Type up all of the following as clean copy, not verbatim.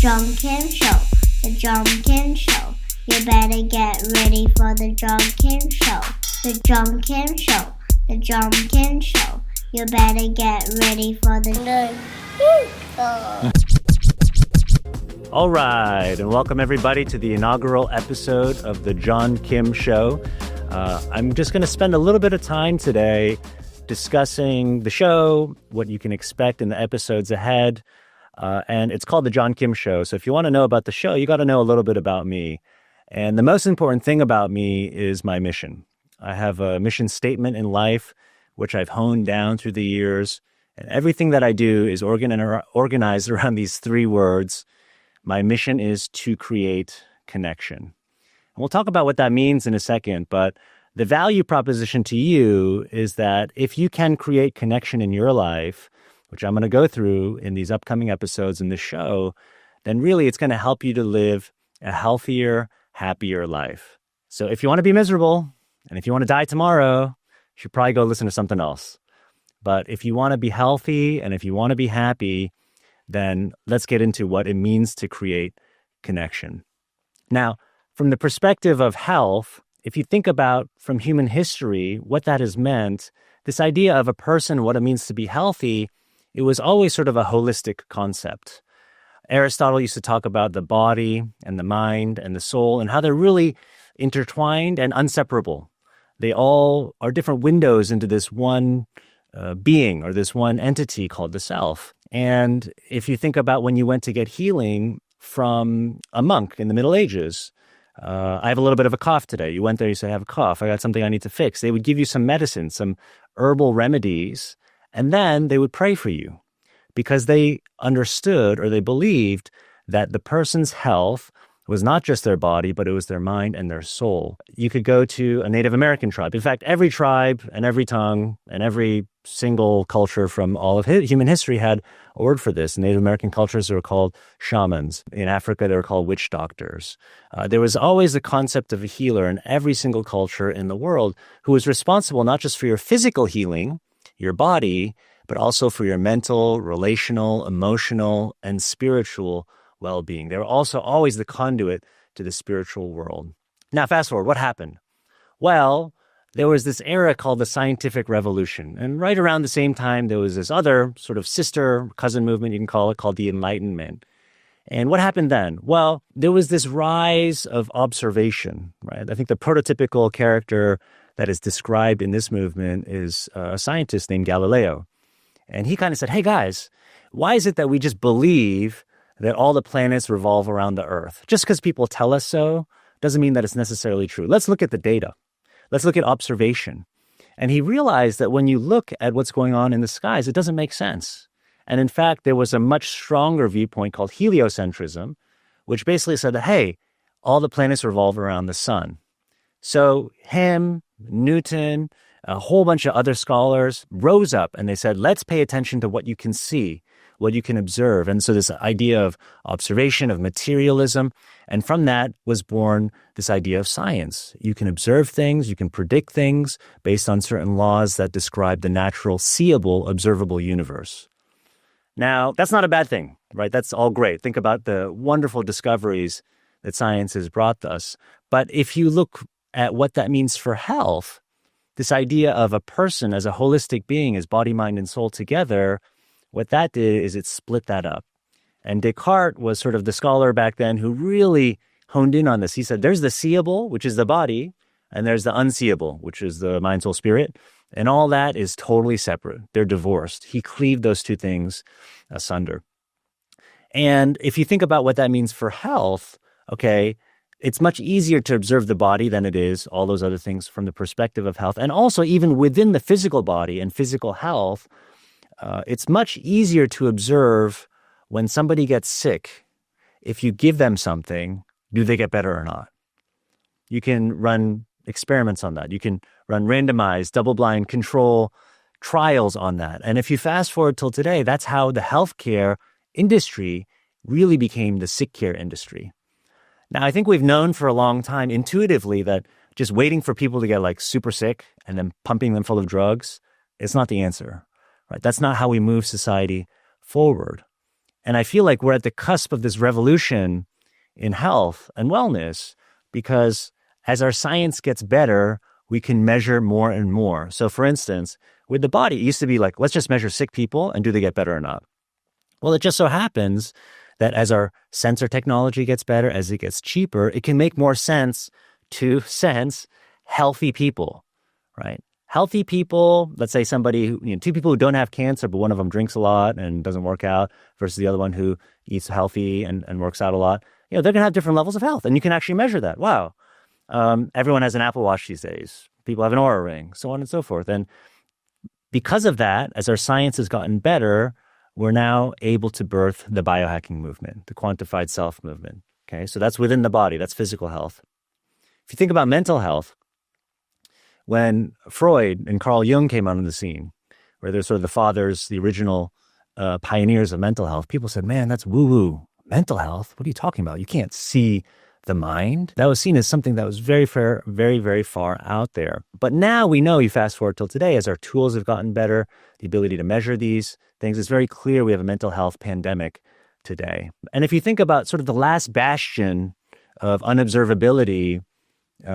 John Kim Show. The John Kim Show. You better get ready for the John Kim Show. The John Kim Show. The John Kim Show. You better get ready for the John Kim Show. All right, and welcome everybody to the inaugural episode of the John Kim Show. I'm just going to spend a little bit of time today discussing the show, what you can expect in the episodes ahead, and it's called the John Kim Show. So if you want to know about the show, you got to know a little bit about me. And the most important thing about me is my mission. I have a mission statement in life, which I've honed down through the years, and everything that I do is organized around these three words. My mission is to create connection. And we'll talk about what that means in a second, but the value proposition to you is that if you can create connection in your life, which I'm going to go through in these upcoming episodes in the show, then really it's going to help you to live a healthier, happier life. So if you want to be miserable, and if you want to die tomorrow, you should probably go listen to something else. But if you want to be healthy and if you want to be happy, then let's get into what it means to create connection. Now, from the perspective of health, if you think about from human history, what that has meant, this idea of a person, what it means to be healthy, it was always sort of a holistic concept. Aristotle used to talk about the body and the mind and the soul and how they're really intertwined and inseparable. They all are different windows into this one being or this one entity called the self. And if you think about when you went to get healing from a monk in the Middle Ages, I have a little bit of a cough today. You went there, you say, I have a cough. I got something I need to fix. They would give you some medicine, some herbal remedies, and then they would pray for you because they understood or they believed that the person's health was not just their body, but it was their mind and their soul. You could go to a Native American tribe. In fact, every tribe and every tongue and every single culture from all of human history had a word for this. In Native American cultures, they were called shamans. In Africa, they were called witch doctors. There was always the concept of a healer in every single culture in the world who was responsible not just for your physical healing, your body, but also for your mental, relational, emotional, and spiritual well-being. They were also always the conduit to the spiritual world. Now, fast forward, what happened? Well, there was this era called the scientific revolution. And right around the same time, there was this other sort of sister cousin movement, you can call it, called the Enlightenment. And what happened then? Well, there was this rise of observation, right? I think the prototypical character that is described in this movement is a scientist named Galileo. And he kind of said, hey guys, why is it that we just believe that all the planets revolve around the Earth? Just because people tell us so doesn't mean that it's necessarily true. Let's look at the data. Let's look at observation. And he realized that when you look at what's going on in the skies, it doesn't make sense. And in fact, there was a much stronger viewpoint called heliocentrism, which basically said that, hey, all the planets revolve around the sun. So him, Newton, a whole bunch of other scholars rose up and they said, let's pay attention to what you can see, what you can observe. And so this idea of observation, of materialism, and from that was born this idea of science. You can observe things, you can predict things based on certain laws that describe the natural, seeable, observable universe. Now, that's not a bad thing, right? That's all great. Think about the wonderful discoveries that science has brought us. But if you look at what that means for health, this idea of a person as a holistic being, as body, mind, and soul together, what that did is it split that up. And Descartes was sort of the scholar back then who really honed in on this. He said, there's the seeable, which is the body, and there's the unseeable, which is the mind, soul, spirit. And all that is totally separate. They're divorced. He cleaved those two things asunder. And if you think about what that means for health, okay, it's much easier to observe the body than it is all those other things from the perspective of health. And also even within the physical body and physical health, it's much easier to observe when somebody gets sick. If you give them something, do they get better or not? You can run experiments on that. You can run randomized, double-blind control trials on that. And if you fast forward till today, that's how the healthcare industry really became the sick care industry. Now, I think we've known for a long time intuitively that just waiting for people to get like super sick and then pumping them full of drugs is not the answer, right? That's not how we move society forward. And I feel like we're at the cusp of this revolution in health and wellness because as our science gets better, we can measure more and more. So for instance, with the body, it used to be like, let's just measure sick people and do they get better or not? Well, it just so happens that as our sensor technology gets better, as it gets cheaper, it can make more sense to sense healthy people, right? Healthy people, let's say somebody who, two people who don't have cancer, but one of them drinks a lot and doesn't work out versus the other one who eats healthy and works out a lot. They're going to have different levels of health. And you can actually measure that. Wow. Everyone has an Apple Watch these days. People have an Oura Ring, so on and so forth. And because of that, as our science has gotten better, we're now able to birth the biohacking movement, the quantified self movement. Okay, so that's within the body. That's physical health. If you think about mental health, when Freud and Carl Jung came onto the scene, where they're sort of the fathers, the original pioneers of mental health, people said, man, that's woo-woo. Mental health? What are you talking about? You can't see the mind. That was seen as something that was very, very far out there. But now we know, you fast forward till today, as our tools have gotten better, the ability to measure these things, it's very clear we have a mental health pandemic today. And if you think about sort of the last bastion of unobservability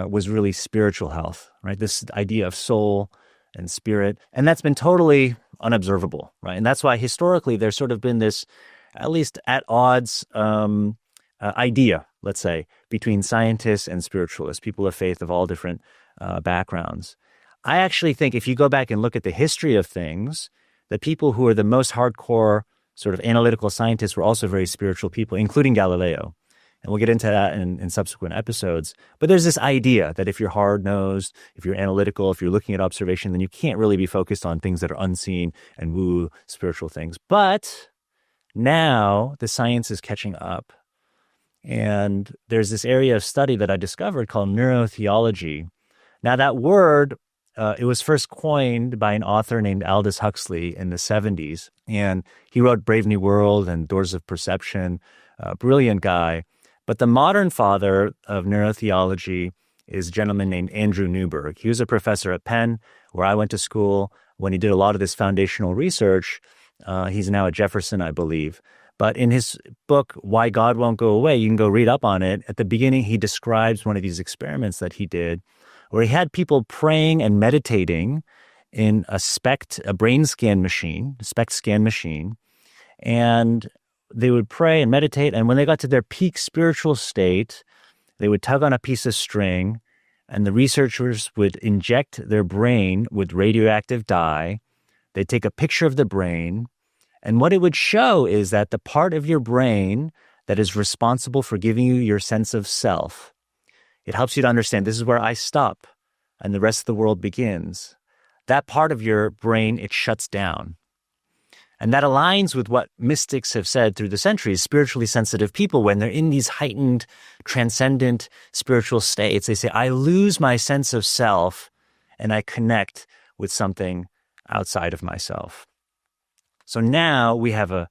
was really spiritual health, right? This idea of soul and spirit. And that's been totally unobservable, right? And that's why historically there's sort of been this, at least at odds, idea, let's say, between scientists and spiritualists, people of faith of all different backgrounds. I actually think if you go back and look at the history of things, the people who are the most hardcore sort of analytical scientists were also very spiritual people, including Galileo. And we'll get into that in subsequent episodes. But there's this idea that if you're hard-nosed, if you're analytical, if you're looking at observation, then you can't really be focused on things that are unseen and woo spiritual things. But now the science is catching up. And there's this area of study that I discovered called neurotheology. Now that word, it was first coined by an author named Aldous Huxley in the 70s. And he wrote Brave New World and Doors of Perception, a brilliant guy. But the modern father of neurotheology is a gentleman named Andrew Newberg. He was a professor at Penn, where I went to school. When he did a lot of this foundational research, he's now at Jefferson, I believe. But in his book, Why God Won't Go Away, you can go read up on it. At the beginning, he describes one of these experiments that he did, where he had people praying and meditating in a brain scan machine, a SPECT scan machine, and they would pray and meditate, and when they got to their peak spiritual state, they would tug on a piece of string, and the researchers would inject their brain with radioactive dye. They'd take a picture of the brain, and what it would show is that the part of your brain that is responsible for giving you your sense of self, it helps you to understand this is where I stop and the rest of the world begins. That part of your brain, it shuts down. And that aligns with what mystics have said through the centuries. Spiritually sensitive people, when they're in these heightened, transcendent spiritual states, they say, I lose my sense of self and I connect with something outside of myself. So now we have a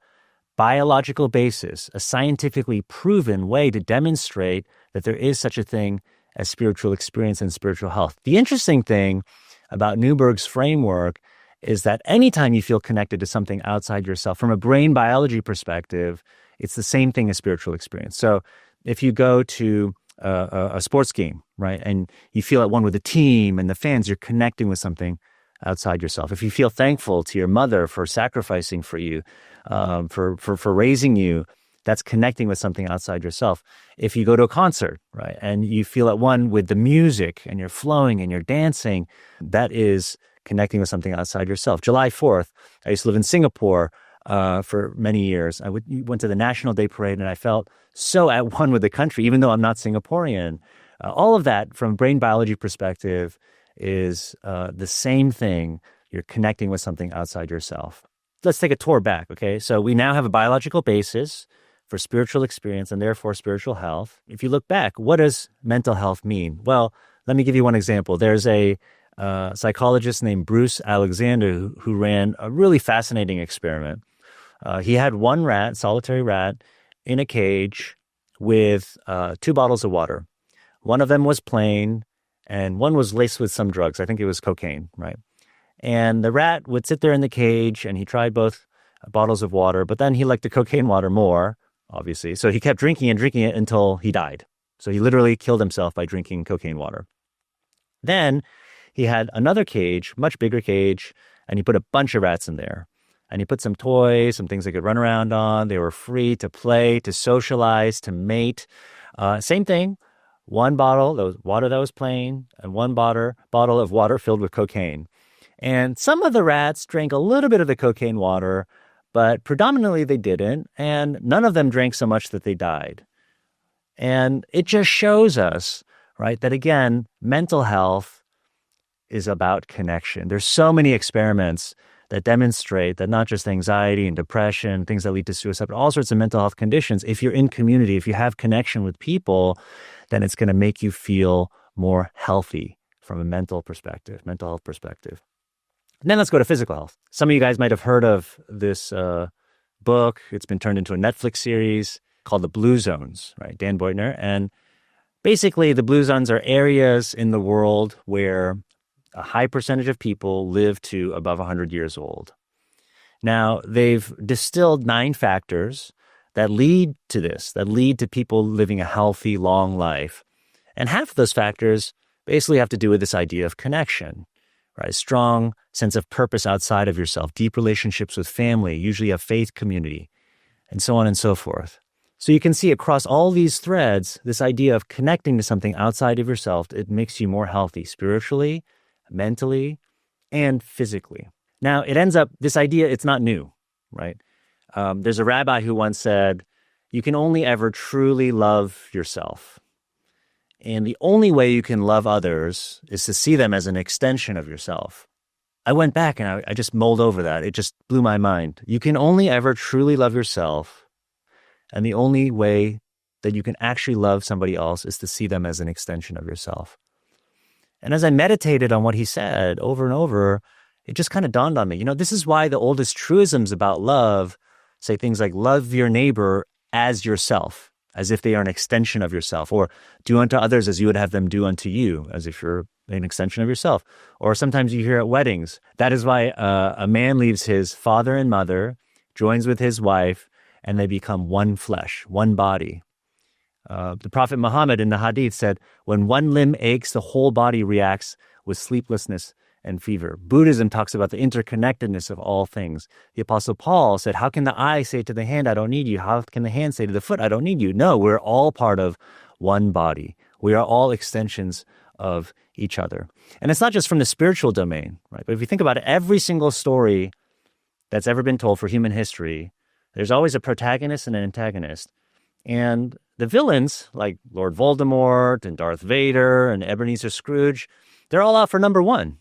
biological basis, a scientifically proven way to demonstrate that there is such a thing as spiritual experience and spiritual health. The interesting thing about Newberg's framework is that anytime you feel connected to something outside yourself, from a brain biology perspective, it's the same thing as spiritual experience. So if you go to a sports game, right, and you feel at one with the team and the fans, you're connecting with something outside yourself. If you feel thankful to your mother for sacrificing for you, for raising you, that's connecting with something outside yourself. If you go to a concert, right, and you feel at one with the music and you're flowing and you're dancing, that is connecting with something outside yourself. July 4th, I used to live in Singapore for many years. I went to the National Day Parade and I felt so at one with the country, even though I'm not Singaporean. All of that from a brain biology perspective is the same thing. You're connecting with something outside yourself. Let's take a tour back, okay? So we now have a biological basis for spiritual experience and therefore spiritual health. If you look back, what does mental health mean? Well, let me give you one example. There's a psychologist named Bruce Alexander who ran a really fascinating experiment. He had one rat, solitary rat, in a cage with 2 bottles of water. One of them was plain, and one was laced with some drugs. I think it was cocaine, right? And the rat would sit there in the cage, and he tried both bottles of water, but then he liked the cocaine water more, obviously. So he kept drinking it until he died. So he literally killed himself by drinking cocaine water. Then he had another cage, much bigger cage, and he put a bunch of rats in there. And he put some toys, some things they could run around on. They were free to play, to socialize, to mate. Same thing. One bottle, that was water that was plain, and one bottle of water filled with cocaine. And some of the rats drank a little bit of the cocaine water, but predominantly they didn't. And none of them drank so much that they died. And it just shows us, right, that again, mental health is about connection. There's so many experiments that demonstrate that not just anxiety and depression, things that lead to suicide, but all sorts of mental health conditions, if you're in community, if you have connection with people, then it's going to make you feel more healthy from a mental health perspective. And then let's go to physical health. Some of you guys might have heard of this book. It's been turned into a Netflix series called The Blue Zones, right? Dan Boydner. And basically, the blue zones are areas in the world where a high percentage of people live to above 100 years old. Now, they've distilled 9 factors that lead to this, that lead to people living a healthy, long life. And half of those factors basically have to do with this idea of connection, right? A strong sense of purpose outside of yourself, deep relationships with family, usually a faith community, and so on and so forth. So you can see across all these threads, this idea of connecting to something outside of yourself, it makes you more healthy spiritually, mentally, and physically. Now, it ends up, this idea, it's not new, right? There's a rabbi who once said, you can only ever truly love yourself. And the only way you can love others is to see them as an extension of yourself. I went back and I just mulled over that. It just blew my mind. You can only ever truly love yourself. And the only way that you can actually love somebody else is to see them as an extension of yourself. And as I meditated on what he said over and over, it just kind of dawned on me, this is why the oldest truisms about love say things like love your neighbor as yourself, as if they are an extension of yourself, or do unto others as you would have them do unto you, as if you're an extension of yourself. Or sometimes you hear at weddings, that is why a man leaves his father and mother, joins with his wife, and they become one flesh, one body. The Prophet Muhammad in the Hadith said, when one limb aches, the whole body reacts with sleeplessness and fever. Buddhism talks about the interconnectedness of all things. The Apostle Paul said, how can the eye say to the hand, I don't need you? How can the hand say to the foot, I don't need you? No, we're all part of one body. We are all extensions of each other. And it's not just from the spiritual domain, right? But if you think about it, every single story that's ever been told for human history, there's always a protagonist and an antagonist. And the villains, like Lord Voldemort and Darth Vader and Ebenezer Scrooge, they're all out for number one,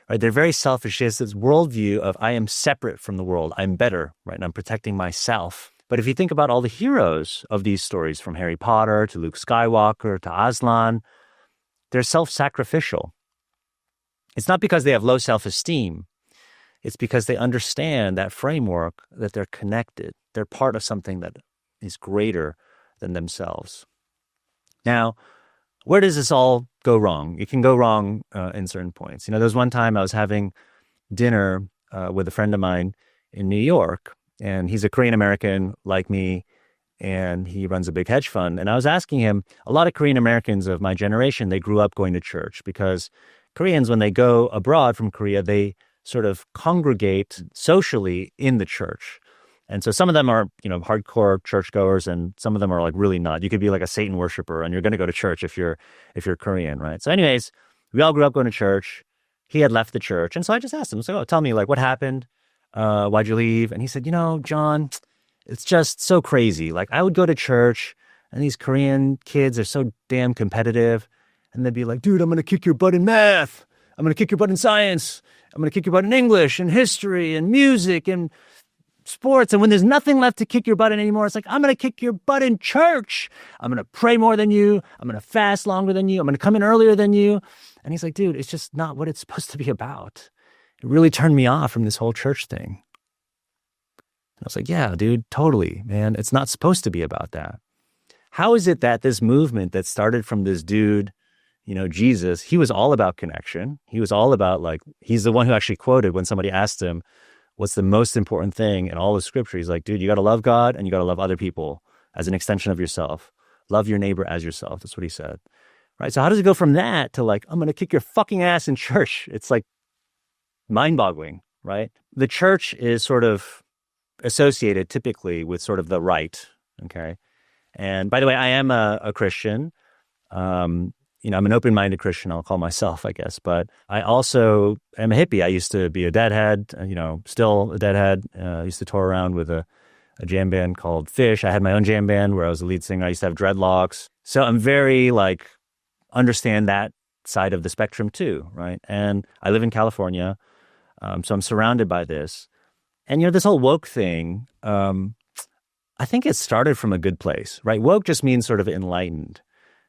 right? They're very selfish. It's this worldview of I am separate from the world. I'm better, right? And I'm protecting myself. But if you think about all the heroes of these stories, from Harry Potter to Luke Skywalker to Aslan, they're self-sacrificial. It's not because they have low self-esteem. It's because they understand that framework, that they're connected. They're part of something that is greater than themselves. Now, where does this all go wrong? It can go wrong in certain points. There was one time I was having dinner with a friend of mine in New York, and he's a Korean American like me, and he runs a big hedge fund. And I was asking him, a lot of Korean Americans of my generation, they grew up going to church because Koreans, when they go abroad from Korea, they sort of congregate socially in the church. And so some of them are, hardcore churchgoers, and some of them are like really not. You could be like a Satan worshiper and you're going to go to church if you're Korean, right? So anyways, we all grew up going to church. He had left the church. And so I just asked him, tell me, like, what happened? Why'd you leave? And he said, John, it's just so crazy. Like, I would go to church and these Korean kids are so damn competitive. And they'd be like, dude, I'm going to kick your butt in math. I'm going to kick your butt in science. I'm going to kick your butt in English and history and music and sports. And when there's nothing left to kick your butt in anymore, it's like, I'm going to kick your butt in church. I'm going to pray more than you. I'm going to fast longer than you. I'm going to come in earlier than you. And he's like, dude, it's just not what it's supposed to be about. It really turned me off from this whole church thing. And I was like, yeah, dude, totally, man. It's not supposed to be about that. How is it that this movement that started from this dude, Jesus, he was all about connection. He was all about, like, he's the one who actually quoted when somebody asked him, what's the most important thing in all of Scripture? He's like, dude, you got to love God and you got to love other people as an extension of yourself. Love your neighbor as yourself. That's what he said. Right? So how does it go from that to like, I'm going to kick your fucking ass in church? It's like mind-boggling, right? The church is sort of associated typically with sort of the right, okay? And by the way, I am a Christian. I'm an open-minded Christian, I'll call myself, I guess. But I also am a hippie. I used to be a deadhead, still a deadhead. I used to tour around with a jam band called Fish. I had my own jam band where I was the lead singer. I used to have dreadlocks. So I'm very understand that side of the spectrum too, right? And I live in California, so I'm surrounded by this. And, this whole woke thing, I think it started from a good place, right? Woke just means sort of enlightened.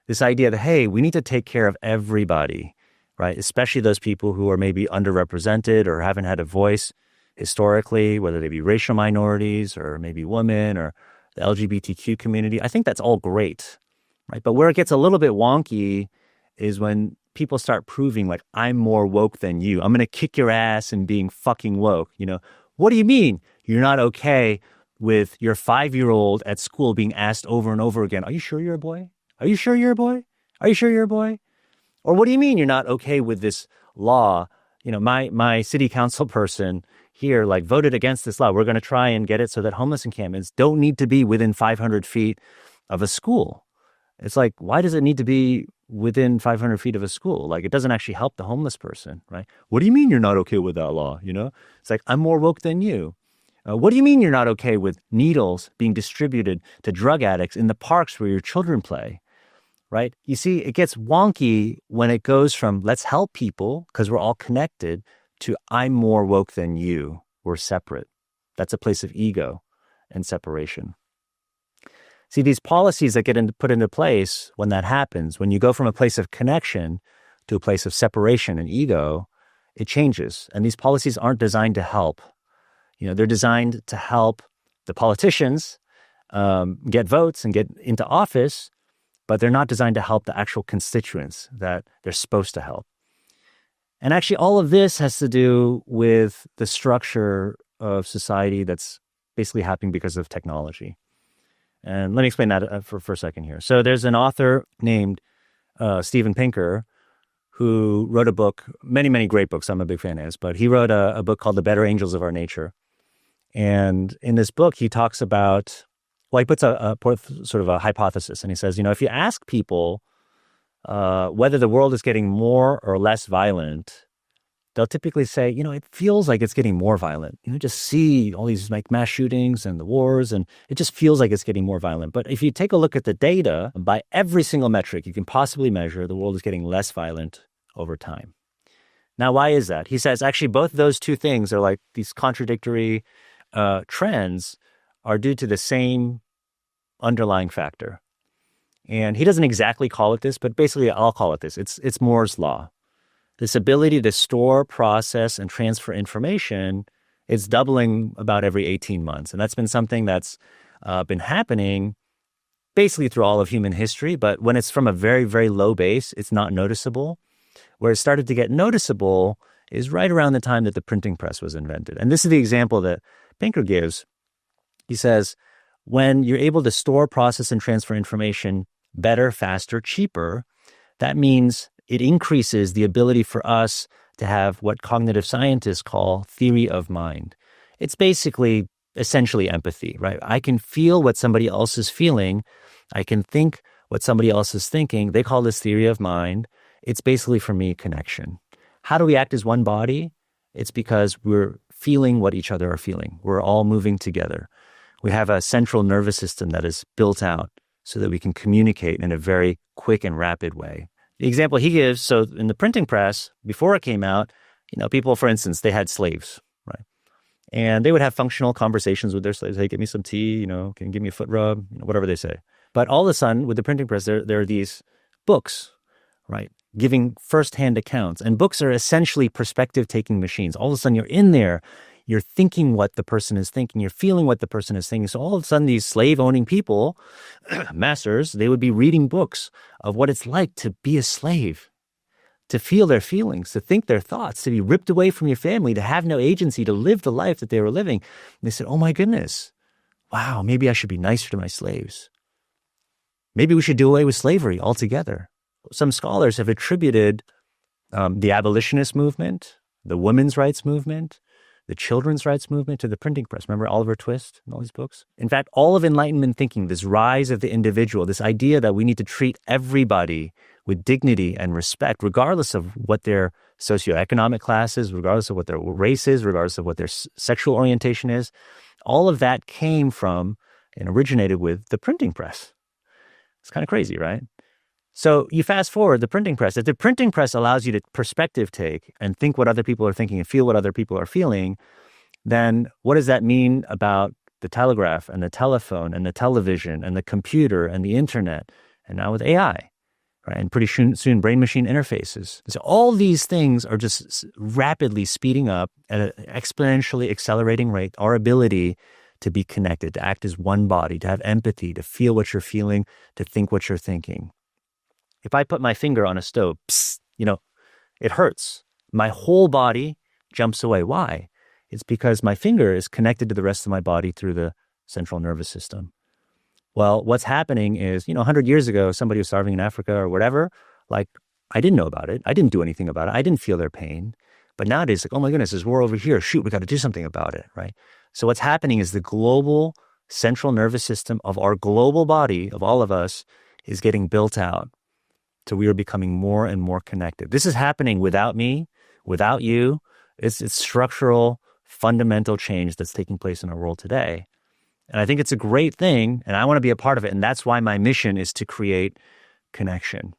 This idea that, hey, we need to take care of everybody, right? Especially those people who are maybe underrepresented or haven't had a voice historically, whether they be racial minorities or maybe women or the LGBTQ community. I think that's all great, right? But where it gets a little bit wonky is when people start proving like, I'm more woke than you. I'm going to kick your ass in being fucking woke. What do you mean you're not okay with your 5-year-old at school being asked over and over again, are you sure you're a boy? Are you sure you're a boy? Are you sure you're a boy? Or what do you mean you're not okay with this law? My city council person here voted against this law. We're going to try and get it so that homeless encampments don't need to be within 500 feet of a school. It's like, why does it need to be within 500 feet of a school? It doesn't actually help the homeless person, right? What do you mean you're not okay with that law? It's like, I'm more woke than you. What do you mean you're not okay with needles being distributed to drug addicts in the parks where your children play, right? You see, it gets wonky when it goes from let's help people because we're all connected to I'm more woke than you. We're separate. That's a place of ego and separation. See, these policies that get put into place when that happens, when you go from a place of connection to a place of separation and ego, it changes. And these policies aren't designed to help. They're designed to help the politicians get votes and get into office, but they're not designed to help the actual constituents that they're supposed to help. And actually, all of this has to do with the structure of society that's basically happening because of technology. And let me explain that for a second here. So there's an author named Steven Pinker who wrote a book, many, many great books. I'm a big fan of his, but he wrote a book called The Better Angels of Our Nature. And in this book, he talks about, he puts a sort of a hypothesis. And he says, if you ask people whether the world is getting more or less violent, they'll typically say, it feels like it's getting more violent. Just see all these mass shootings and the wars, and it just feels like it's getting more violent. But if you take a look at the data, by every single metric you can possibly measure, the world is getting less violent over time. Now, why is that? He says, actually, both those two things are these contradictory trends are due to the same underlying factor. And he doesn't exactly call it this, but basically I'll call it this. It's Moore's law. This ability to store, process, and transfer information is doubling about every 18 months. And that's been something that's been happening basically through all of human history. But when it's from a very, very low base, it's not noticeable. Where it started to get noticeable is right around the time that the printing press was invented. And this is the example that Pinker gives. He says, when you're able to store, process, and transfer information better, faster, cheaper, that means it increases the ability for us to have what cognitive scientists call theory of mind. It's basically essentially empathy, right? I can feel what somebody else is feeling. I can think what somebody else is thinking. They call this theory of mind. It's basically, for me, connection. How do we act as one body? It's because we're feeling what each other are feeling. We're all moving together. We have a central nervous system that is built out so that we can communicate in a very quick and rapid way. The example he gives, so in the printing press, before it came out, people, for instance, they had slaves, right? And they would have functional conversations with their slaves. Hey, give me some tea, can you give me a foot rub, whatever they say. But all of a sudden, with the printing press, there are these books, right, giving firsthand accounts. And books are essentially perspective-taking machines. All of a sudden, you're in there, you're thinking what the person is thinking, you're feeling what the person is thinking. So all of a sudden, these slave-owning people, masters, they would be reading books of what it's like to be a slave, to feel their feelings, to think their thoughts, to be ripped away from your family, to have no agency, to live the life that they were living. And they said, oh my goodness, wow, maybe I should be nicer to my slaves. Maybe we should do away with slavery altogether. Some scholars have attributed the abolitionist movement, the women's rights movement, the children's rights movement to the printing press. Remember Oliver Twist and all these books? In fact, all of Enlightenment thinking, this rise of the individual, this idea that we need to treat everybody with dignity and respect, regardless of what their socioeconomic class is, regardless of what their race is, regardless of what their sexual orientation is, all of that came from and originated with the printing press. It's kind of crazy, right? So you fast forward the printing press. If the printing press allows you to perspective take and think what other people are thinking and feel what other people are feeling, then what does that mean about the telegraph and the telephone and the television and the computer and the internet and now with AI, right? And pretty soon brain-machine interfaces. So all these things are just rapidly speeding up at an exponentially accelerating rate our ability to be connected, to act as one body, to have empathy, to feel what you're feeling, to think what you're thinking. If I put my finger on a stove, it hurts. My whole body jumps away. Why? It's because my finger is connected to the rest of my body through the central nervous system. Well, what's happening is, 100 years ago, somebody was starving in Africa or whatever, I didn't know about it. I didn't do anything about it. I didn't feel their pain. But nowadays, oh my goodness, there's war over here. Shoot, we got to do something about it, right? So what's happening is the global central nervous system of our global body, of all of us, is getting built out. So we are becoming more and more connected. This is happening without me, without you. It's structural, fundamental change that's taking place in our world today. And I think it's a great thing, and I want to be a part of it. And that's why my mission is to create connection.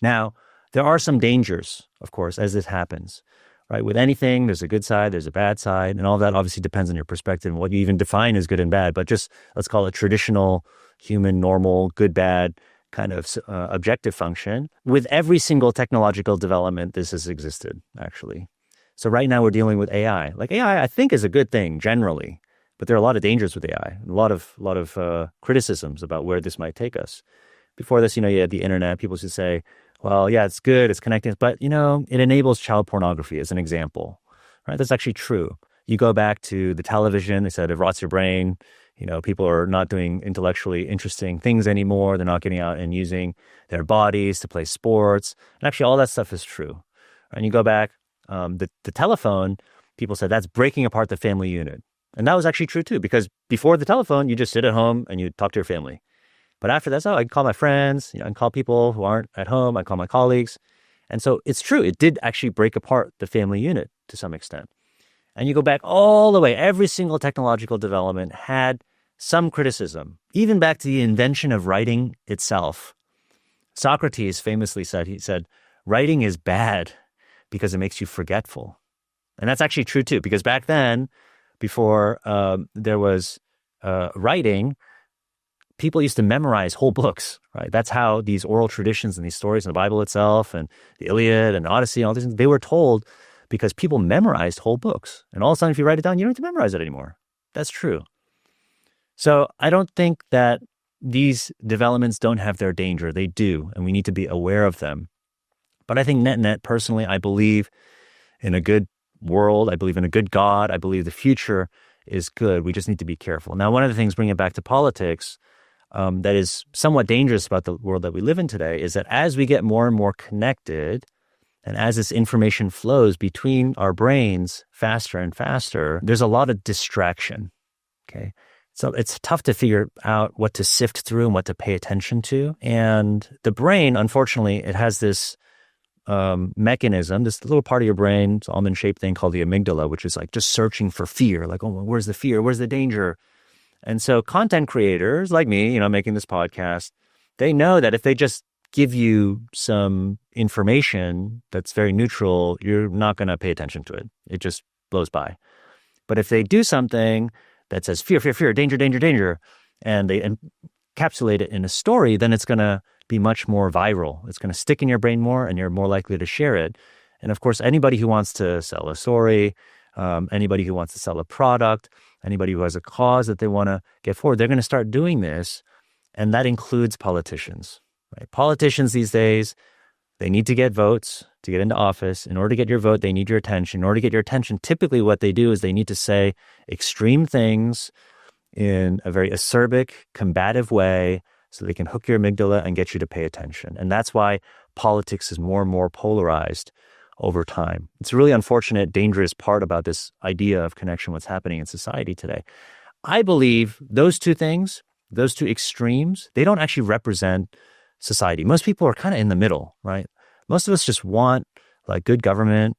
Now, there are some dangers, of course, as this happens, right? With anything, there's a good side, there's a bad side, and all that obviously depends on your perspective and what you even define as good and bad. But just let's call it traditional, human, normal, good, bad kind of objective function. With every single technological development, this has existed, actually. So right now we're dealing with AI. AI, I think, is a good thing generally, but there are a lot of dangers with AI, and a lot of criticisms about where this might take us. Before this, you had the internet. People should say, well, yeah, it's good, it's connecting, but, it enables child pornography as an example, right? That's actually true. You go back to the television, they said it rots your brain. People are not doing intellectually interesting things anymore. They're not getting out and using their bodies to play sports. And actually, all that stuff is true. And you go back, the telephone, people said that's breaking apart the family unit. And that was actually true too, because before the telephone, you just sit at home and you talk to your family. But after that, I can call my friends, I can call people who aren't at home, I call my colleagues. And so it's true, it did actually break apart the family unit to some extent. And you go back all the way, every single technological development had some criticism, even back to the invention of writing itself. Socrates famously said, writing is bad because it makes you forgetful. And that's actually true too, because back then, before there was writing, people used to memorize whole books, right? That's how these oral traditions and these stories in the Bible itself and the Iliad and Odyssey and all these things, they were told because people memorized whole books. And all of a sudden, if you write it down, you don't have to memorize it anymore. That's true. So I don't think that these developments don't have their danger. They do, and we need to be aware of them. But I think net, personally, I believe in a good world. I believe in a good God. I believe the future is good. We just need to be careful. Now, one of the things, bringing it back to politics, that is somewhat dangerous about the world that we live in today is that as we get more and more connected, and as this information flows between our brains faster and faster, there's a lot of distraction, okay? So it's tough to figure out what to sift through and what to pay attention to. And the brain, unfortunately, it has this mechanism, this little part of your brain, it's almond-shaped thing called the amygdala, which is just searching for fear, oh, where's the fear? Where's the danger? And so content creators like me, making this podcast, they know that if they just give you some information that's very neutral, you're not going to pay attention to it. It just blows by. But if they do something that says fear, fear, fear, danger, danger, danger, and they encapsulate it in a story, then it's going to be much more viral. It's going to stick in your brain more, and you're more likely to share it. And of course, anybody who wants to sell a story, anybody who wants to sell a product, anybody who has a cause that they want to get forward, they're going to start doing this. And that includes politicians. Right? Politicians these days, They need to get votes to get into office. In order to get your vote, they need your attention. In order to get your attention, typically what they do is they need to say extreme things in a very acerbic, combative way so they can hook your amygdala and get you to pay attention. And that's why politics is more and more polarized over time. It's a really unfortunate, dangerous part about this idea of connection, what's happening in society today. I believe those two things, those two extremes, they don't actually represent society. Most people are kind of in the middle, right? Most of us just want like good government,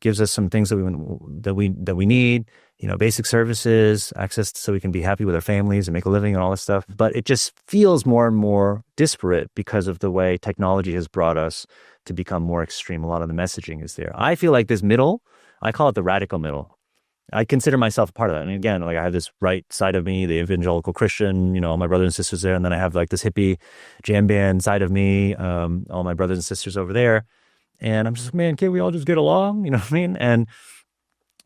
gives us some things that we need, basic services, access so we can be happy with our families and make a living and all this stuff. But it just feels more and more disparate because of the way technology has brought us to become more extreme. A lot of the messaging is there. I feel like this middle, I call it the radical middle. I consider myself a part of that. And again, like I have this right side of me, the evangelical Christian, all my brothers and sisters there. And then I have like this hippie jam band side of me, all my brothers and sisters over there. And I'm just, man, can't we all just get along? You know what I mean? And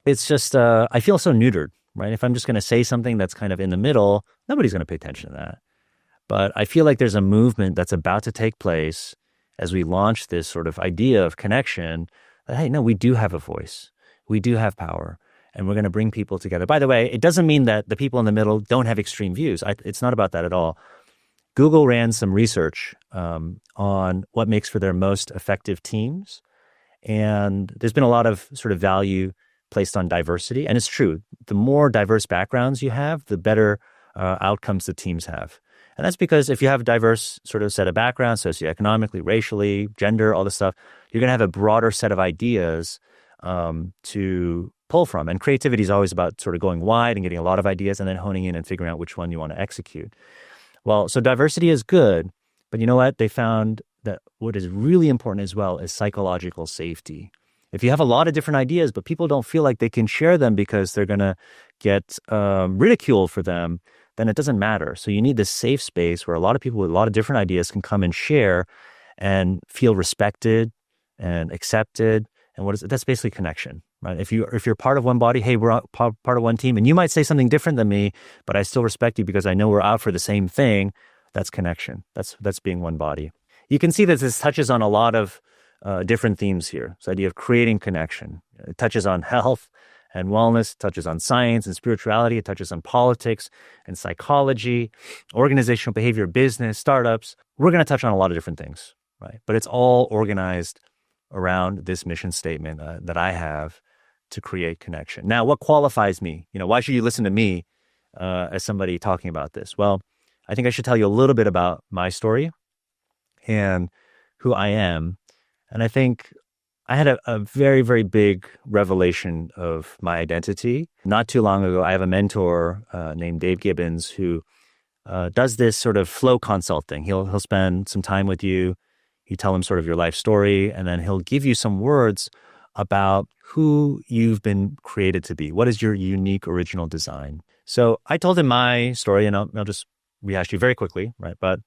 it's just, I feel so neutered, right? If I'm just going to say something that's kind of in the middle, nobody's going to pay attention to that. But I feel like there's a movement that's about to take place as we launch this sort of idea of connection that, hey, no, we do have a voice. We do have power. And we're going to bring people together. By the way, it doesn't mean that the people in the middle don't have extreme views. It's not about that at all. Google ran some research on what makes for their most effective teams. And there's been a lot of sort of value placed on diversity. And it's true. The more diverse backgrounds you have, the better outcomes the teams have. And that's because if you have a diverse sort of set of backgrounds, socioeconomically, racially, gender, all this stuff, you're going to have a broader set of ideas to pull from. And creativity is always about sort of going wide and getting a lot of ideas and then honing in and figuring out which one you want to execute. Well, so diversity is good, but you know what? They found that what is really important as well is psychological safety. If you have a lot of different ideas, but people don't feel like they can share them because they're going to get ridiculed for them, then it doesn't matter. So you need this safe space where a lot of people with a lot of different ideas can come and share and feel respected and accepted. And that's basically connection, right? If you're part of one body, hey, we're part of one team, and you might say something different than me, but I still respect you because I know we're out for the same thing. That's connection. That's being one body. You can see that this touches on a lot of different themes here. This idea of creating connection. It touches on health and wellness, it touches on science and spirituality, it touches on politics and psychology, organizational behavior, business, startups. We're going to touch on a lot of different things, right? But it's all organized around this mission statement that I have to create connection. Now, what qualifies me? Why should you listen to me as somebody talking about this? Well, I think I should tell you a little bit about my story and who I am. And I think I had a very, very big revelation of my identity. Not too long ago, I have a mentor named Dave Gibbons who does this sort of flow consulting. He'll spend some time with you. You tell him sort of your life story, and then he'll give you some words about who you've been created to be. What is your unique original design? So I told him my story, and I'll just rehash you very quickly, right? But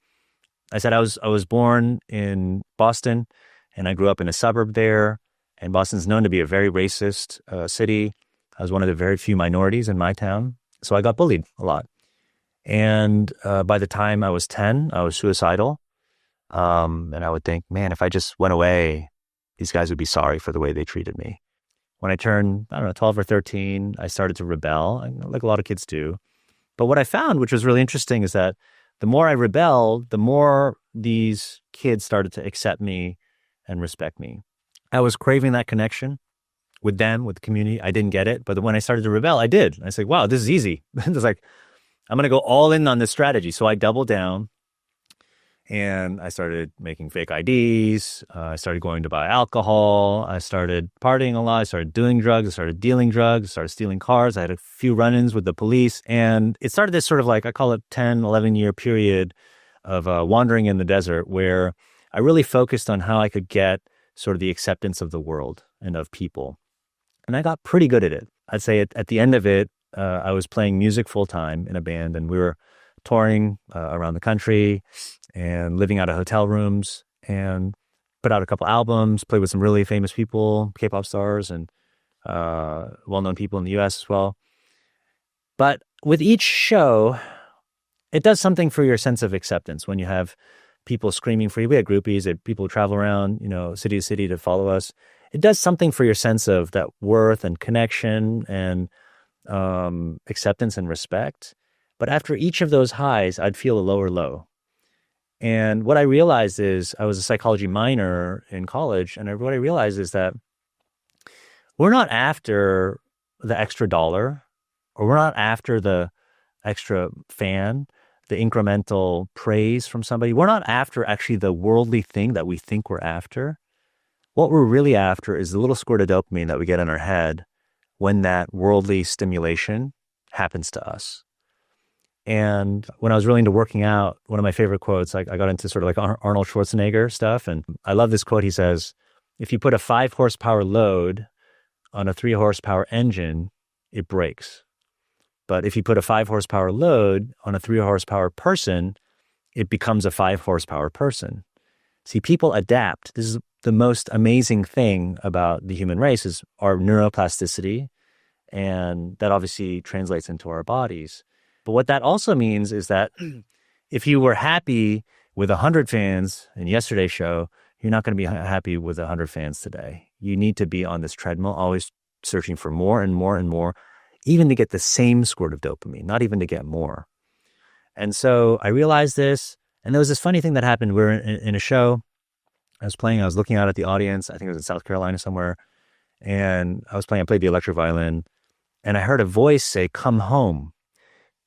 I said I was born in Boston, and I grew up in a suburb there. And Boston's known to be a very racist city. I was one of the very few minorities in my town, so I got bullied a lot. And by the time I was 10, I was suicidal. And I would think, man, if I just went away, these guys would be sorry for the way they treated me. When I turned, 12 or 13, I started to rebel, like a lot of kids do. But what I found, which was really interesting, is that the more I rebelled, the more these kids started to accept me and respect me. I was craving that connection with them, with the community. I didn't get it. But when I started to rebel, I did. I said, wow, this is easy. It's like, I'm going to go all in on this strategy. So I doubled down. And I started making fake IDs. I started going to buy alcohol. I started partying a lot. I started doing drugs. I started dealing drugs. I started stealing cars. I had a few run-ins with the police. And it started this sort of like, I call it 10, 11-year period of wandering in the desert where I really focused on how I could get sort of the acceptance of the world and of people. And I got pretty good at it. I'd say at the end of it, I was playing music full-time in a band, and we were touring around the country and living out of hotel rooms, and put out a couple albums, played with some really famous people, K-pop stars, and well-known people in the US as well. But with each show, it does something for your sense of acceptance when you have people screaming for you. We had groupies, people travel around, city to city to follow us. It does something for your sense of that worth and connection and acceptance and respect. But after each of those highs, I'd feel a lower low. And what I realized is I was a psychology minor in college, and what I realized is that we're not after the extra dollar, or we're not after the extra fan, the incremental praise from somebody. We're not after actually the worldly thing that we think we're after. What we're really after is the little squirt of dopamine that we get in our head when that worldly stimulation happens to us. And when I was really into working out, one of my favorite quotes, I got into sort of like Arnold Schwarzenegger stuff. And I love this quote. He says, if you put a 5 horsepower load on a 3 horsepower engine, it breaks. But if you put a 5 horsepower load on a 3 horsepower person, it becomes a 5 horsepower person. See, people adapt. This is the most amazing thing about the human race is our neuroplasticity. And that obviously translates into our bodies. But what that also means is that if you were happy with 100 fans in yesterday's show, you're not going to be happy with 100 fans today. You need to be on this treadmill, always searching for more and more and more, even to get the same squirt of dopamine, not even to get more. And so I realized this, and there was this funny thing that happened. We were in a show. I was looking out at the audience. I think it was in South Carolina somewhere. And I played the electric violin, and I heard a voice say, "Come home."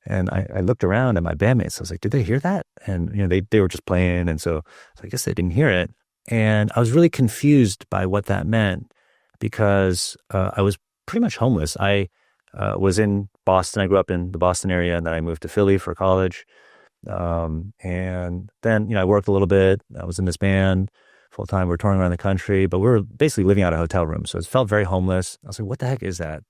And I looked around at my bandmates. I was like, did they hear that? And, they were just playing. And so I guess they didn't hear it. And I was really confused by what that meant because I was pretty much homeless. I was in Boston. I grew up in the Boston area, and then I moved to Philly for college. And then, I worked a little bit. I was in this band full time. We were touring around the country, but we were basically living out of hotel rooms. So it felt very homeless. I was like, what the heck is that?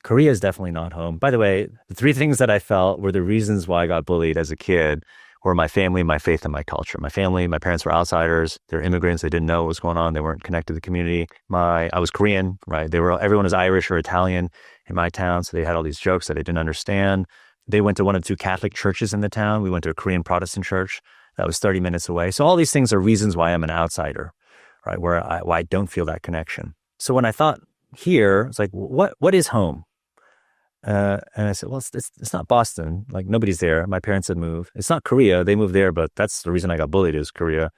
Korea is definitely not home. By the way, the 3 things that I felt were the reasons why I got bullied as a kid were my family, my faith, and my culture. My family, my parents were outsiders. They're immigrants. They didn't know what was going on. They weren't connected to the community. I was Korean, right? Everyone was Irish or Italian in my town. So they had all these jokes that I didn't understand. They went to one of 2 Catholic churches in the town. We went to a Korean Protestant church that was 30 minutes away. So all these things are reasons why I'm an outsider, right? Why I don't feel that connection. So when I thought here, it's like, what is home? And I said, well, it's not Boston. Like, nobody's there. My parents had moved. It's not Korea. They moved there, but that's the reason I got bullied is Korea.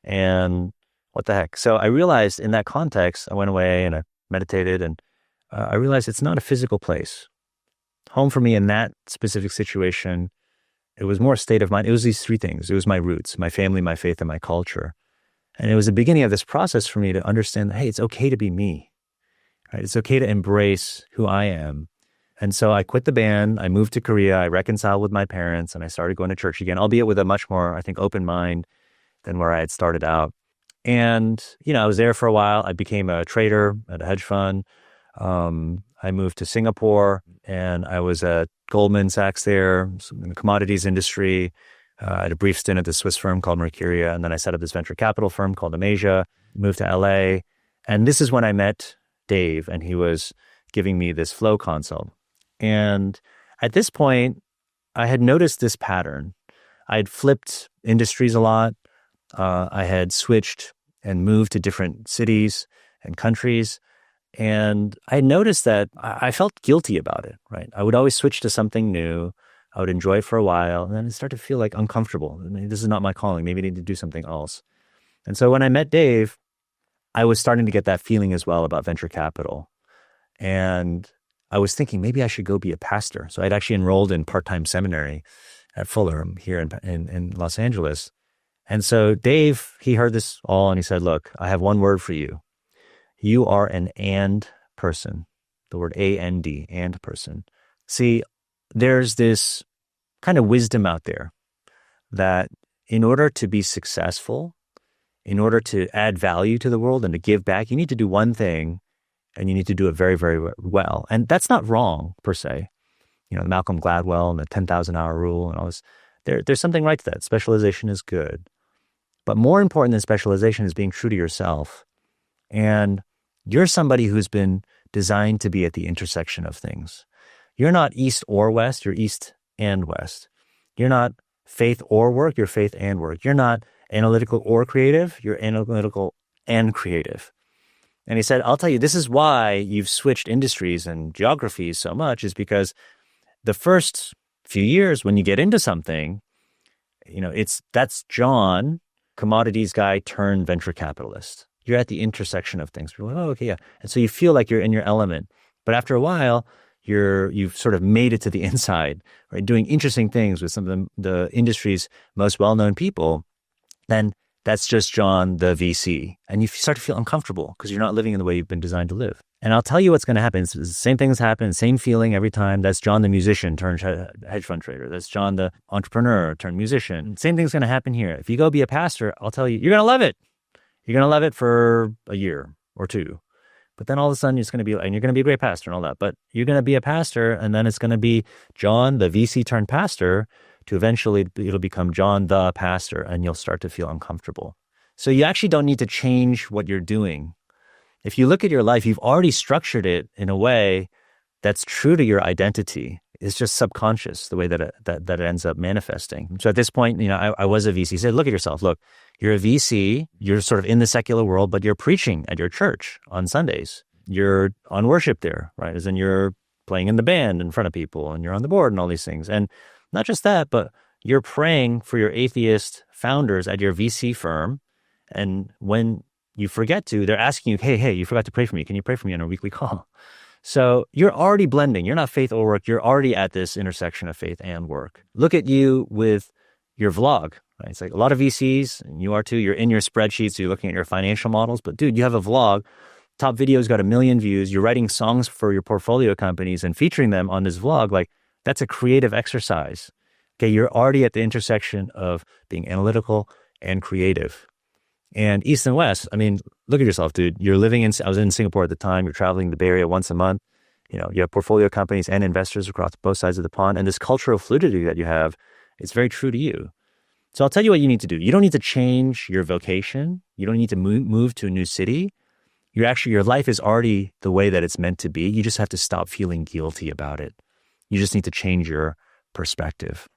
And what the heck? So I realized in that context, I went away and I meditated, and I realized it's not a physical place. Home for me in that specific situation, it was more a state of mind. It was these 3 things. It was my roots, my family, my faith, and my culture. And it was the beginning of this process for me to understand that, hey, it's okay to be me, right? It's okay to embrace who I am. And so I quit the band, I moved to Korea, I reconciled with my parents, and I started going to church again, albeit with a much more, I think, open mind than where I had started out. And, I was there for a while. I became a trader at a hedge fund. I moved to Singapore, and I was at Goldman Sachs there, in the commodities industry. I had a brief stint at the Swiss firm called Mercuria, and then I set up this venture capital firm called Amasia, moved to LA. And this is when I met Dave, and he was giving me this flow consult. And at this point, I had noticed this pattern. I had flipped industries a lot. I had switched and moved to different cities and countries. And I noticed that I felt guilty about it, right? I would always switch to something new. I would enjoy it for a while, and then it started to feel like uncomfortable. I mean, this is not my calling. Maybe I need to do something else. And so when I met Dave, I was starting to get that feeling as well about venture capital. And I was thinking maybe I should go be a pastor. So I'd actually enrolled in part-time seminary at Fuller here in Los Angeles. And so Dave, he heard this all and he said, look, I have one word for you. You are an and person. The word A-N-D, and person. See, there's this kind of wisdom out there that in order to be successful, in order to add value to the world and to give back, you need to do one thing and you need to do it very, very well. And that's not wrong per se. Malcolm Gladwell and the 10,000 hour rule and all this, there's something right to that. Specialization is good. But more important than specialization is being true to yourself. And you're somebody who's been designed to be at the intersection of things. You're not east or west, you're east and west. You're not faith or work, you're faith and work. You're not analytical or creative, you're analytical and creative. And he said, I'll tell you, this is why you've switched industries and geographies so much, is because the first few years when you get into something, that's John, commodities guy turned venture capitalist. You're at the intersection of things. You're like, oh, okay, yeah. And so you feel like you're in your element. But after a while, you've sort of made it to the inside, right? Doing interesting things with some of the industry's most well-known people. Then that's just John, the VC. And you start to feel uncomfortable because you're not living in the way you've been designed to live. And I'll tell you what's going to happen. It's the same things happen, same feeling every time. That's John, the musician turned hedge fund trader. That's John, the entrepreneur turned musician. Same thing's going to happen here. If you go be a pastor, I'll tell you, you're going to love it. You're going to love it for a year or two. But then all of a sudden, and you're going to be a great pastor and all that. But you're going to be a pastor, and then it's going to be John, the VC turned pastor, to eventually it'll become John, the pastor, and you'll start to feel uncomfortable. So you actually don't need to change what you're doing. If you look at your life, you've already structured it in a way that's true to your identity. It's just subconscious, the way that it ends up manifesting. So at this point, I was a VC. He said, look at yourself. Look, you're a VC. You're sort of in the secular world, but you're preaching at your church on Sundays. You're on worship there, right? As in you're playing in the band in front of people, and you're on the board and all these things. And not just that, but you're praying for your atheist founders at your VC firm. And when you forget to, they're asking you, hey, you forgot to pray for me. Can you pray for me on a weekly call? So you're already blending. You're not faith or work. You're already at this intersection of faith and work. Look at you with your vlog. Right? It's like a lot of VCs, and you are too. You're in your spreadsheets. So you're looking at your financial models. But dude, you have a vlog. Top video's got 1 million views. You're writing songs for your portfolio companies and featuring them on this vlog. Like, that's a creative exercise. Okay, you're already at the intersection of being analytical and creative. And East and West, I mean, look at yourself, dude. I was in Singapore at the time. You're traveling the Bay Area once a month. You have portfolio companies and investors across both sides of the pond. And this cultural fluidity that you have, it's very true to you. So I'll tell you what you need to do. You don't need to change your vocation. You don't need to move to a new city. Your life is already the way that it's meant to be. You just have to stop feeling guilty about it. You just need to change your perspective.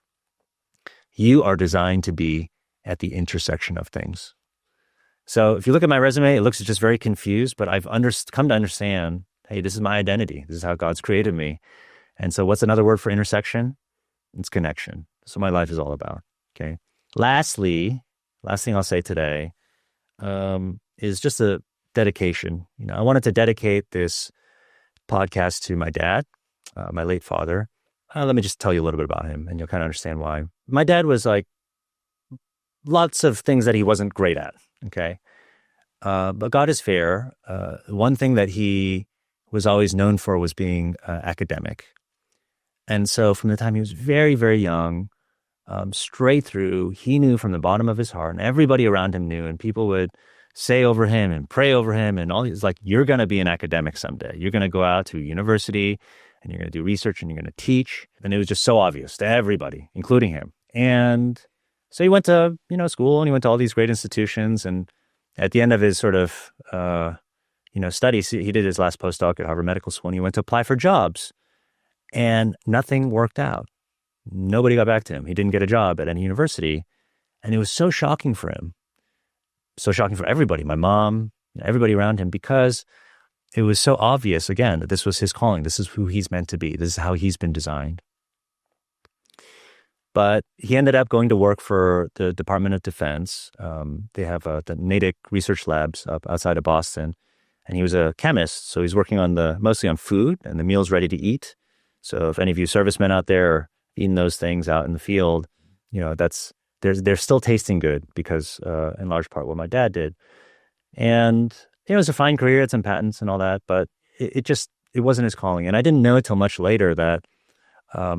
You are designed to be at the intersection of things. So if you look at my resume, it looks just very confused, but I've come to understand, hey, this is my identity. This is how God's created me. And so what's another word for intersection? It's connection. That's what my life is all about, okay? Last thing I'll say today is just a dedication. I wanted to dedicate this podcast to my dad, my late father. Let me just tell you a little bit about him, and you'll kind of understand why. My dad was like lots of things that he wasn't great at, okay? But God is fair. One thing that he was always known for was being academic. And so from the time he was very, very young, straight through, he knew from the bottom of his heart, and everybody around him knew, and people would say over him and pray over him, and all these, like, you're going to be an academic someday. You're going to go out to university, and you're going to do research, and you're going to teach. And it was just so obvious to everybody, including him. And so he went to, school, and he went to all these great institutions. And at the end of his sort of, studies, he did his last postdoc at Harvard Medical School, and he went to apply for jobs. And nothing worked out. Nobody got back to him. He didn't get a job at any university. And it was so shocking for him. So shocking for everybody, my mom, everybody around him, because it was so obvious, again, that this was his calling. This is who he's meant to be. This is how he's been designed. But he ended up going to work for the Department of Defense. They have the Natick Research Labs up outside of Boston. And he was a chemist, so he's working on mostly on food and the meals ready to eat. So if any of you servicemen out there are eating those things out in the field, they're still tasting good because, in large part, what my dad did. And it was a fine career, had some patents and all that, but it wasn't his calling. And I didn't know until much later that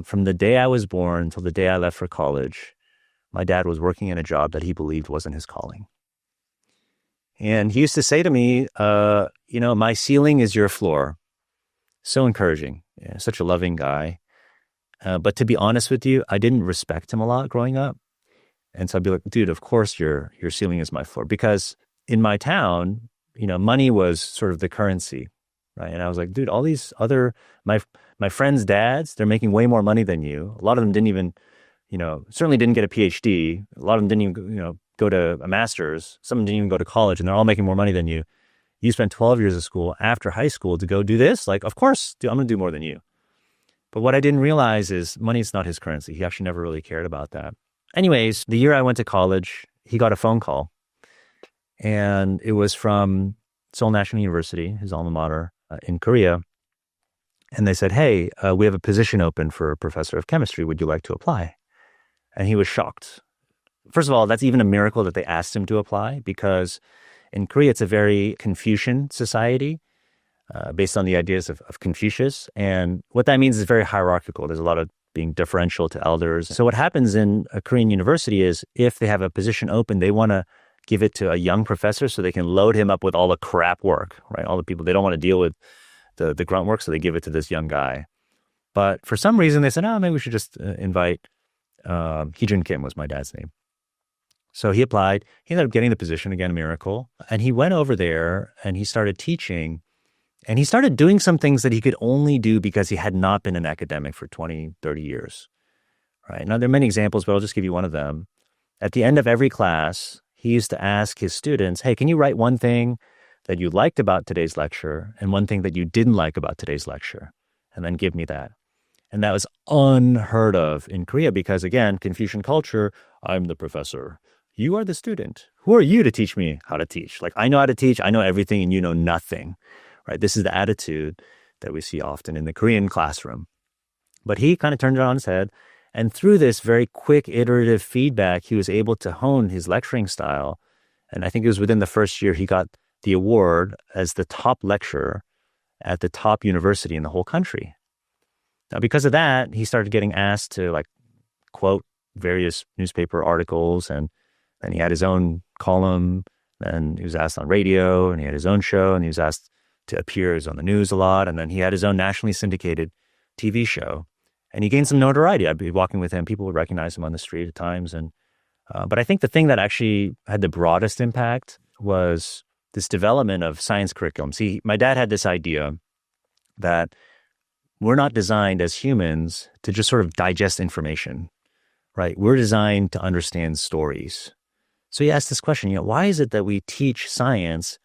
from the day I was born until the day I left for college, my dad was working in a job that he believed wasn't his calling. And he used to say to me, my ceiling is your floor. So encouraging. Yeah, such a loving guy. But to be honest with you, I didn't respect him a lot growing up. And so I'd be like, dude, of course your ceiling is my floor. Because in my town, money was sort of the currency, right? And I was like, dude, all these other, my friends' dads, they're making way more money than you. A lot of them didn't even certainly didn't get a PhD. A lot of them didn't even, go to a master's. Some didn't even go to college, and they're all making more money than you. You spent 12 years of school after high school to go do this. Like, of course, I'm going to do more than you. But what I didn't realize is money is not his currency. He actually never really cared about that. Anyways, the year I went to college, he got a phone call. And it was from Seoul National University, his alma mater in Korea. And they said, hey, we have a position open for a professor of chemistry. Would you like to apply? And he was shocked. First of all, that's even a miracle that they asked him to apply, because in Korea, it's a very Confucian society based on the ideas of Confucius. And what that means is very hierarchical. There's a lot of being deferential to elders. So what happens in a Korean university is if they have a position open, they want to give it to a young professor so they can load him up with all the crap work, right? All the people, they don't want to deal with the grunt work, so they give it to this young guy. But for some reason, they said, maybe we should just invite, Hee-jun Kim was my dad's name. So he applied. He ended up getting the position, again, a miracle. And he went over there and he started teaching. And he started doing some things that he could only do because he had not been an academic for 20, 30 years, right? Now, there are many examples, but I'll just give you one of them. At the end of every class, he used to ask his students, hey, can you write one thing that you liked about today's lecture and one thing that you didn't like about today's lecture? And then give me that. And that was unheard of in Korea because, again, Confucian culture, I'm the professor. You are the student. Who are you to teach me how to teach? Like, I know how to teach. I know everything and you know nothing, right? This is the attitude that we see often in the Korean classroom. But he kind of turned it on his head. And through this very quick iterative feedback, he was able to hone his lecturing style. And I think it was within the first year he got the award as the top lecturer at the top university in the whole country. Now, because of that, he started getting asked to quote various newspaper articles, and he had his own column, and he was asked on radio, and he had his own show, and he was asked to appear on the news a lot, and then he had his own nationally syndicated TV show. And he gained some notoriety. I'd be walking with him. People would recognize him on the street at times. But I think the thing that actually had the broadest impact was this development of science curriculum. See, my dad had this idea that we're not designed as humans to just sort of digest information, right? We're designed to understand stories. So he asked this question, why is it that we teach science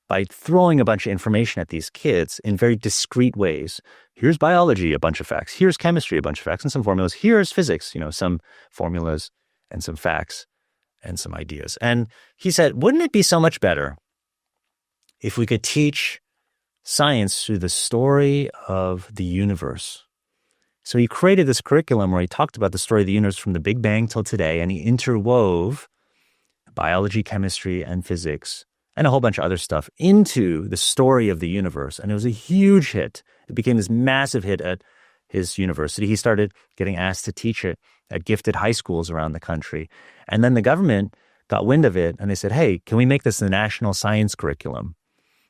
by throwing a bunch of information at these kids in very discrete ways? Here's biology, a bunch of facts. Here's chemistry, a bunch of facts and some formulas. Here's physics, some formulas and some facts and some ideas. And he said, wouldn't it be so much better if we could teach science through the story of the universe? So he created this curriculum where he talked about the story of the universe from the Big Bang till today, and he interwove biology, chemistry, and physics, and a whole bunch of other stuff into the story of the universe. And it was a huge hit. It became this massive hit at his university. He started getting asked to teach it at gifted high schools around the country. And then the government got wind of it, and they said, hey, can we make this the national science curriculum?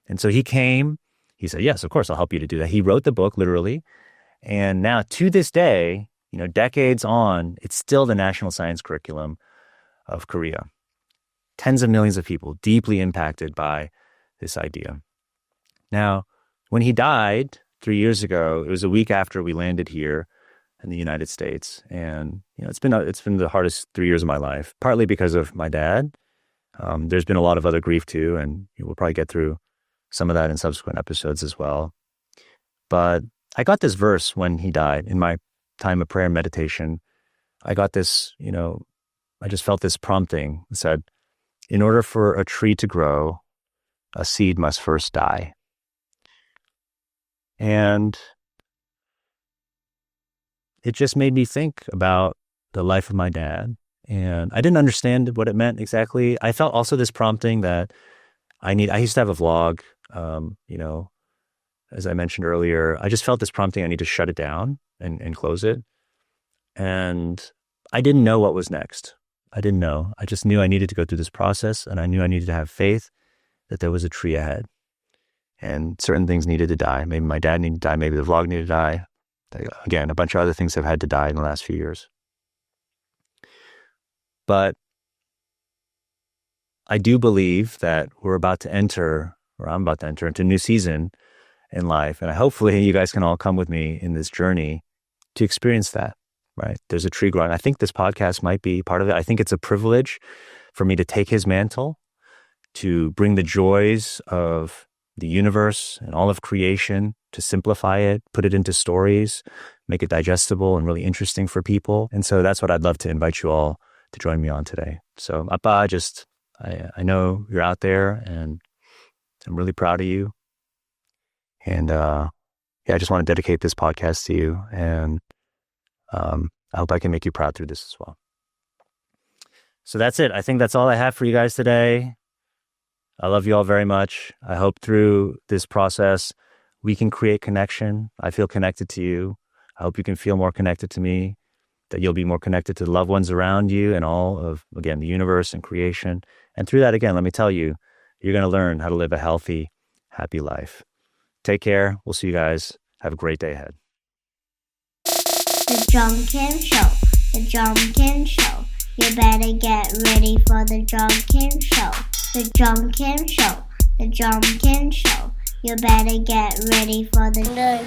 And so he came. He said, yes, of course, I'll help you to do that. He wrote the book, literally. And now, to this day, decades on, it's still the national science curriculum of Korea. Tens of millions of people deeply impacted by this idea. Now, when he died 3 years ago, it was a week after we landed here in the United States. And, it's been the hardest 3 years of my life, partly because of my dad. There's been a lot of other grief too, and we'll probably get through some of that in subsequent episodes as well. But I got this verse when he died in my time of prayer and meditation. I got this, I just felt this prompting. It said, in order for a tree to grow, a seed must first die. And it just made me think about the life of my dad. And I didn't understand what it meant exactly. I felt also this prompting that I used to have a vlog, as I mentioned earlier. I just felt this prompting, I need to shut it down and close it. And I didn't know what was next. I didn't know. I just knew I needed to go through this process, and I knew I needed to have faith that there was a tree ahead. And certain things needed to die. Maybe my dad needed to die. Maybe the vlog needed to die. Again, a bunch of other things have had to die in the last few years. But I do believe that I'm about to enter into a new season in life. And hopefully you guys can all come with me in this journey to experience that. right? There's a tree growing. I think this podcast might be part of it. I think it's a privilege for me to take his mantle, to bring the joys of the universe and all of creation, to simplify it, put it into stories, make it digestible and really interesting for people. And so that's what I'd love to invite you all to join me on today. So Appa, I know you're out there and I'm really proud of you. And I just want to dedicate this podcast to you. And I hope I can make you proud through this as well. So that's it. I think that's all I have for you guys today. I love you all very much. I hope through this process, we can create connection. I feel connected to you. I hope you can feel more connected to me, that you'll be more connected to the loved ones around you and all of, again, the universe and creation. And through that, again, let me tell you, you're going to learn how to live a healthy, happy life. Take care. We'll see you guys. Have a great day ahead. The John Kim Show. The John Kim Show. You better get ready for the John Kim Show. The John Kim Show. The John Kim Show. You better get ready for the